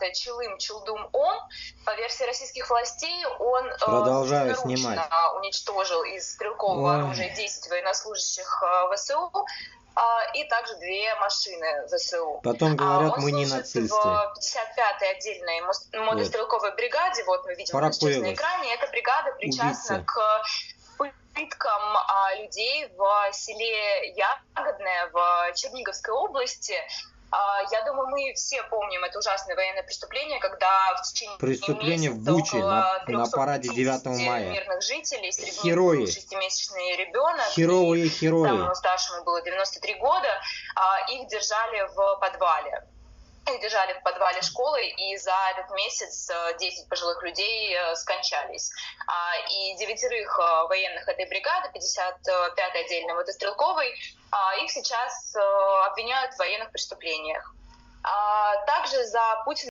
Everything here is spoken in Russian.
бригады Чилым-Чилдум-Он. По версии российских властей, он Продолжаю собственноручно снимать. уничтожил из стрелкового оружия 10 военнослужащих ВСУ и также 2 машины ВСУ. Потом говорят, Он мы не служит нацисты. в 55-й отдельной мотострелковой бригаде. Вот мы видим ее сейчас на экране. Эта бригада причастна Убийца. к пыткам людей в селе Ягодное в Черниговской области. Я думаю, мы все помним это ужасное военное преступление, когда в течение преступление месяца в Буче около на параде 9 мая. мирных жителей, среди них Герои. был 6-месячный ребенок. Херовые и герои. Самому старшему было 93 года. Их держали в подвале. Их держали в подвале школы, и за этот месяц 10 пожилых людей скончались. И 9 военных этой бригады, 55-й отдельной мотострелковой, их сейчас обвиняют в военных преступлениях. Также за Путина